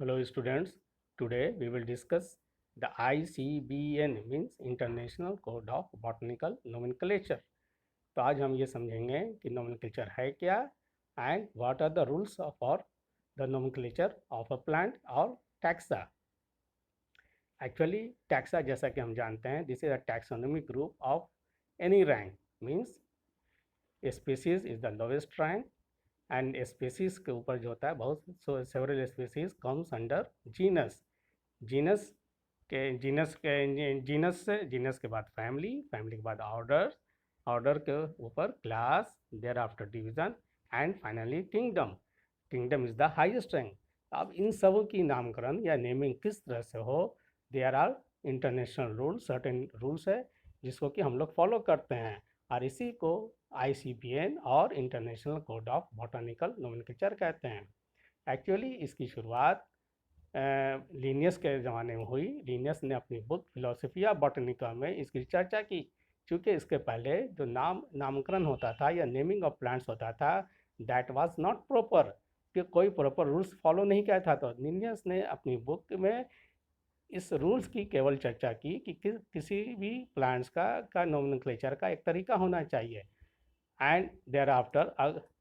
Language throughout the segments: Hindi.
Hello students, today we will discuss the ICBN means International Code of Botanical Nomenclature. तो आज हम ये समझेंगे कि nomenclature है क्या and what are the rules for the nomenclature of a plant or taxa. Actually taxa जैसा कि हम जानते हैं this is a taxonomic group of any rank means species is the lowest rank and species के ऊपर जो होता है बहुत several species comes under genus genus genus के बाद फैमिली फैमिली के बाद ऑर्डर ऑर्डर के ऊपर class there after division and finally kingdom kingdom is the highest rank. अब इन सब की नामकरण या नेमिंग किस तरह से हो there are international rules certain rules है जिसको कि हम लोग फॉलो करते हैं और इसी को ICBN और international code of botanical nomenclature कहते हैं। एक्चुअली इसकी शुरुआत लीनियस के ज़माने में हुई। लीनियस ने अपनी बुक फिलोसफिया बॉटनिका में इसकी चर्चा की। चूँकि इसके पहले जो नामकरण होता था या नेमिंग ऑफ प्लांट्स होता था दैट वाज नॉट प्रॉपर, कि कोई प्रॉपर रूल्स फॉलो नहीं किया था। तो लीनियस ने अपनी बुक में इस रूल्स की केवल चर्चा की कि किसी भी प्लांट्स का नोमेनक्लेचर का एक तरीका होना चाहिए। And thereafter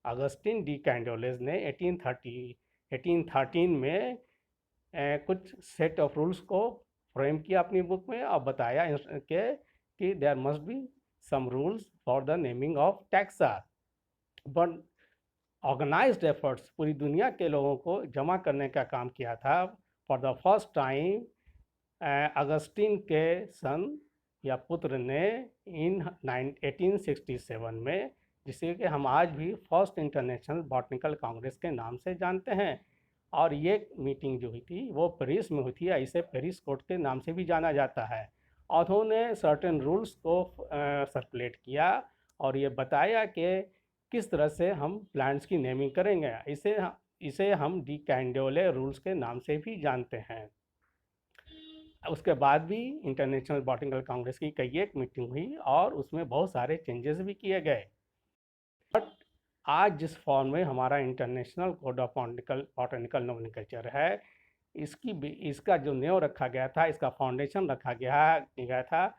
Augustin de Candolle's ने 1813 में कुछ सेट ऑफ रूल्स को फ्रेम किया अपनी बुक में और बताया कि there must be some rules for the naming of taxa. But organised efforts पूरी दुनिया के लोगों को जमा करने का काम किया था। For the first time Augustine के सन या पुत्र ने इन 1867 में, जिसे कि हम आज भी फर्स्ट इंटरनेशनल बॉटनिकल कांग्रेस के नाम से जानते हैं, और ये मीटिंग जो हुई थी वो पेरिस में हुई थी, इसे पेरिस कोड के नाम से भी जाना जाता है। और उन्होंने सर्टेन रूल्स को सर्कुलेट किया और ये बताया कि किस तरह से हम प्लांट्स की नेमिंग करेंगे। इसे हम डी कैंडोले रूल्स के नाम से भी जानते हैं। उसके बाद भी इंटरनेशनल बॉटनिकल कांग्रेस की कई एक मीटिंग हुई और उसमें बहुत सारे चेंजेस भी किए गए। बट आज जिस फॉर्म में हमारा international code of botanical nomenclature है, इसका जो नींव रखा गया था, इसका फाउंडेशन रखा गया था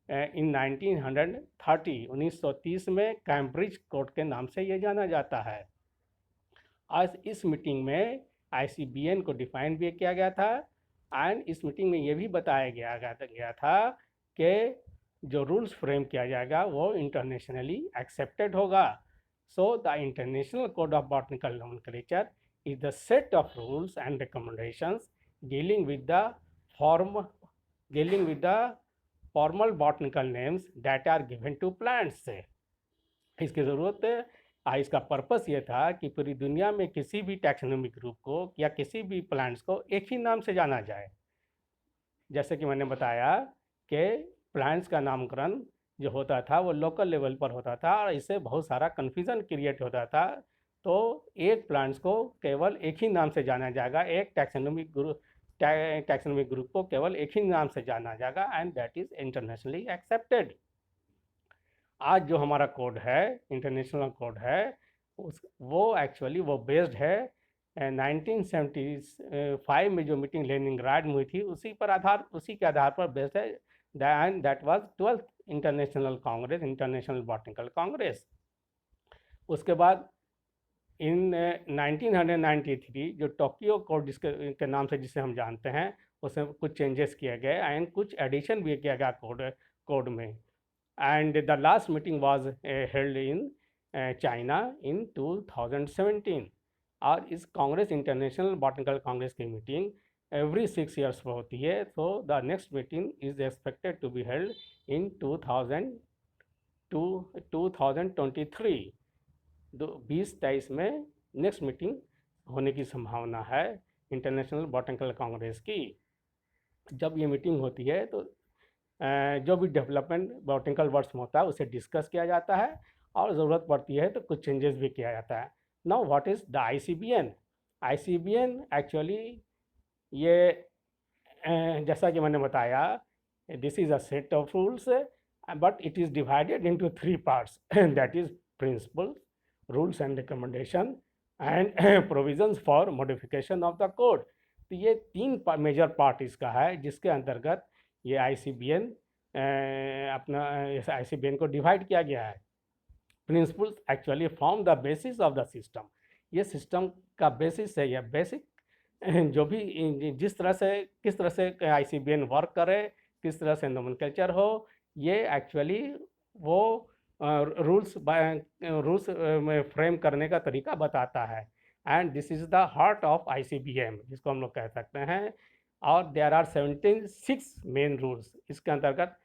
इन 1930 में कैम्ब्रिज कोड के नाम से ये जाना जाता है। आज इस मीटिंग में ICBN को डिफाइन भी किया गया था एंड इस मीटिंग में ये भी बताया गया था कि जो रूल्स फ्रेम किया जाएगा वो इंटरनेशनली एक्सेप्टेड होगा। So the international code of botanical nomenclature is the set of rules and recommendations dealing with the formal botanical names that are given to plants. इसकी ज़रूरत इसका पर्पस ये था कि पूरी दुनिया में किसी भी टैक्सोनॉमिक ग्रुप को या किसी भी प्लांट्स को एक ही नाम से जाना जाए। जैसे कि मैंने बताया कि प्लांट्स का नामकरण जो होता था वो लोकल लेवल पर होता था और इससे बहुत सारा कन्फ्यूज़न क्रिएट होता था। तो एक प्लांट्स को केवल एक ही नाम से जाना जाएगा, एक टैक्सोनॉमिक ग्रुप को केवल एक ही नाम से जाना जाएगा and that is internationally accepted. आज जो हमारा कोड है, इंटरनेशनल कोड है, वो एक्चुअली वो बेस्ड है 1975 में जो मीटिंग लेनिनग्राड में हुई थी उसी के आधार पर बेस्ड है। And that was 12th international Congress, international botanical Congress. उसके बाद इन 1993 जो टोक्यो कोड जिसके नाम से जिसे हम जानते हैं, उसमें कुछ चेंजेस किए गए एंड कुछ एडिशन भी किया गया कोड में। And the last meeting was held in China in 2017। और इस कांग्रेस इंटरनेशनल बॉटनिकल कांग्रेस की मीटिंग एवरी 6 years पर होती है। So the next meeting is expected to be held in 2023। 2023 में नेक्स्ट मीटिंग होने की संभावना है इंटरनेशनल बॉटनिकल कांग्रेस की। जब ये मीटिंग होती है तो जो भी डेवलपमेंट बॉटनिकल वर्ड्स में होता है उसे डिस्कस किया जाता है और ज़रूरत पड़ती है तो कुछ चेंजेस भी किया जाता है। Now what is the ICBN? ICBN actually ये जैसा कि मैंने बताया, this is a set of rules but it is divided into 3 parts that is principles, rules and recommendation and provisions for modification of the code. तो ये 3 मेजर पार्ट इसका है, जिसके अंतर्गत ये ICBN अपना इस ICBN को डिवाइड किया गया है। Principles actually form the basis of the system. ये सिस्टम का बेसिस है, या बेसिक जो भी जिस तरह से किस तरह से ICBN वर्क करे, किस तरह से नोमेनक्लेचर हो, ये एक्चुअली वो रूल्स में फ्रेम करने का तरीका बताता है। And this is the heart of ICBM, जिसको हम लोग कह सकते हैं। और देयर आर 76 मेन रूल्स। इसके अंतर्गत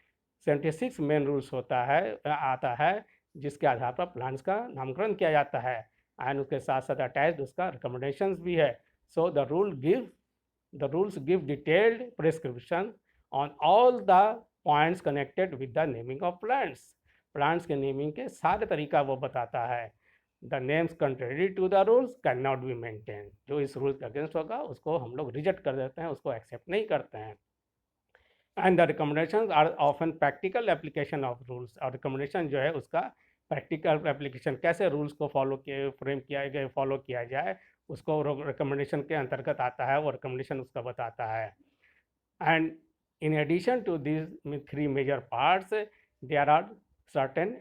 76 मेन रूल्स आता है, जिसके आधार पर प्लान्स का नामकरण किया जाता है। एंड उसके साथ साथ अटैच्ड उसका रिकमेंडेशंस भी है। So the rules give detailed prescription on all the points connected with the naming of plants के नेमिंग के सारे तरीका वो बताता है। The names contrary to the rules can not be maintain. जो इस रूल्स के अगेंस्ट होगा उसको हम लोग रिजेक्ट कर देते हैं, उसको एक्सेप्ट नहीं करते हैं। And the recommendations are often practical application of rules. और रिकमेंडेशन जो है उसका प्रैक्टिकल एप्लीकेशन, कैसे रूल्स को फ्रेम किया गया, फॉलो किया जाए, उसको रिकमेंडेशन के अंतर्गत आता है, वो रिकमेंडेशन उसका बताता है। And in addition to this 3 major parts, there are certain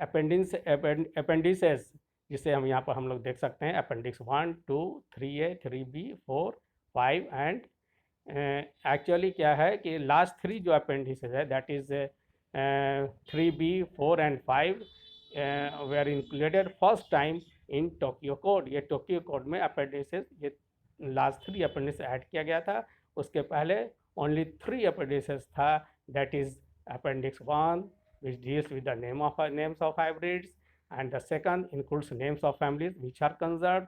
appendices, जिसे हम यहाँ पर हम लोग देख सकते हैं। Appendix 1, 2, 3A, 3B, 4, 5 and actually क्या है कि लास्ट 3 जो अपेंडिसेस है, that is 3B, 4 and 5 were included first time in Tokyo code. ये टोक्यो कोड में अपेंडिसेस, ये लास्ट 3 अपेंडिस ऐड किया गया था। उसके पहले ओनली 3 अपेंडिसेस था, that is appendix 1 which deals with the names of hybrids, and the second includes names of families which are conserved.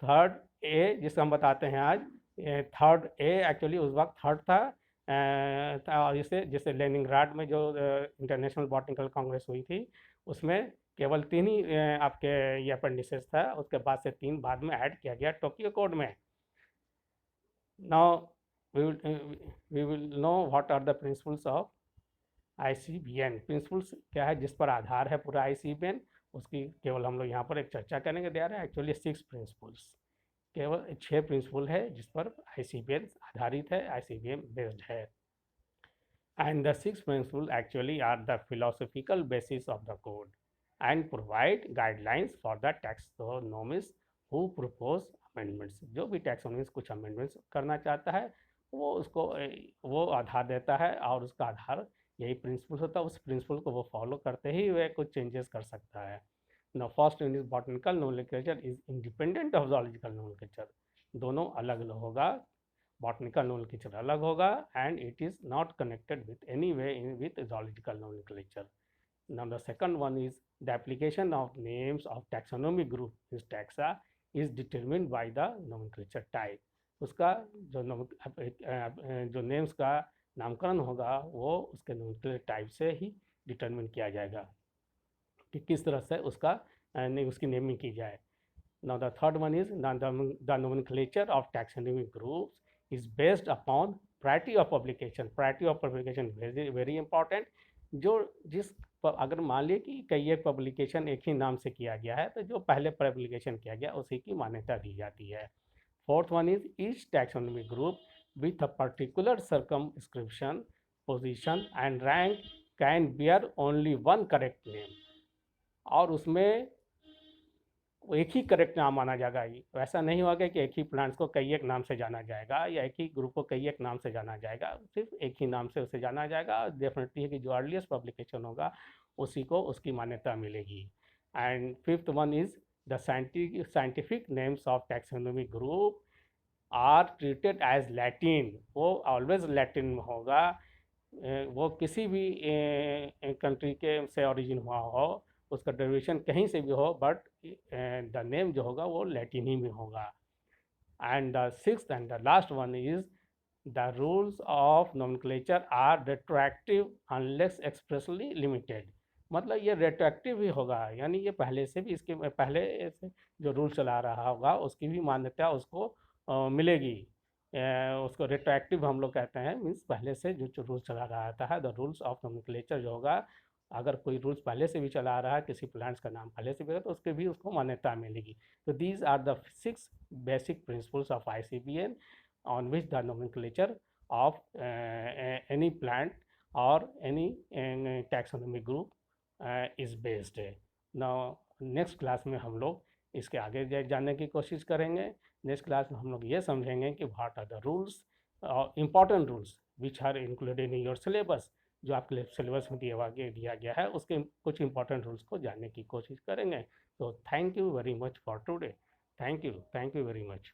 Third A, जिसे हम बताते हैं आज, थर्ड A एक्चुअली उस वक्त थर्ड था। और जिसे लेनिनग्राड में जो इंटरनेशनल बॉटनिकल कांग्रेस हुई थी, उसमें केवल 3 ही आपके ये अपेंडिसेस था। उसके बाद से 3 बाद में ऐड किया गया टोक्यो कोड में। Now we will know what are the principles of ICBN। Principles क्या है, जिस पर आधार है पूरा ICBN, उसकी केवल हम लोग यहाँ पर एक चर्चा करेंगे। दे रहा है एक्चुअली 6 प्रिंसिपल्स, केवल 6 प्रिंसिपल है जिस पर ICBN आधारित है, ICBN बेस्ड है। And the 6 principle actually are the philosophical basis of the code and provide guidelines for the taxonomist who propose amendments. जो भी टैक्सोनॉमिस्ट कुछ अमेंडमेंट्स करना चाहता है, वो उसको वो आधार देता है, और उसका आधार यही प्रिंसिपल होता है। उस प्रिंसिपल को वो फॉलो करते ही वह कुछ चेंजेस कर सकता है। Now first in is botanical nomenclature is independent of zoological nomenclature. दोनों अलग अलग होगा, बॉटनिकल नोमेनक्लेचर अलग होगा, and it is not connected with any way with zoological nomenclature. Now the second one is the application of names of taxonomic group is taxa is determined by the nomenclature type. उसका जो नेम्स का नामकरण होगा वो उसके नोमेनक्लेचर टाइप से ही डिटरमिन किया जाएगा कि किस तरह से उसकी नेमिंग की जाए। Now the third one is the nomenclature of taxonomic groups is based upon priority of publication. Priority of publication very important. अगर मान लिया कि कई एक पब्लिकेशन एक ही नाम से किया गया है, तो जो पहले पब्लिकेशन किया गया उसी की मान्यता दी जाती है। Fourth one is each taxonomic group with a particular circumscription, position and rank can bear only one correct name। और उसमें एक ही करेक्ट नाम माना जाएगा। वैसा नहीं होगा कि एक ही प्लांट्स को कई एक नाम से जाना जाएगा, या एक ही ग्रुप को कई एक नाम से जाना जाएगा। सिर्फ एक ही नाम से उसे जाना जाएगा। डेफिनेटली है कि जो अर्लीस्ट पब्लिकेशन होगा उसी को उसकी मान्यता मिलेगी। And fifth one is the scientific names of taxonomic group are treated as Latin. वो ऑलवेज लैटिन में होगा, वो किसी भी कंट्री के से ओरिजिन हुआ हो, उसका डेरिवेशन कहीं से भी हो, बट द नेम जो होगा वो लैटिन ही में होगा। And the sixth and the last one is the rules of nomenclature are retroactive unless expressly limited. मतलब ये रेट्रोएक्टिव ही होगा, यानी ये पहले से भी इसके पहले से जो रूल चला रहा होगा उसकी भी मान्यता उसको मिलेगी। उसको रेट्रोएक्टिव हम लोग कहते हैं, मीन्स पहले से जो रूल चला रहा है। द रूल्स ऑफ नोमेनक्लेचर जो होगा, अगर कोई रूल्स पहले से भी चला रहा है, किसी प्लांट्स का नाम पहले से भी है, तो उसके भी उसको मान्यता मिलेगी। तो these are the 6 basic principles of ICBN। on which the nomenclature of any plant or any taxonomic group is based. Now next class में हम लोग इसके आगे जानने की कोशिश करेंगे। नेक्स्ट क्लास में हम लोग ये समझेंगे कि what are the rules, important rules which are included in your syllabus. जो आपके सिलेबस में दिया गया है उसके कुछ इंपॉर्टेंट रूल्स को जानने की कोशिश करेंगे। तो thank you very much for today. Thank you very much.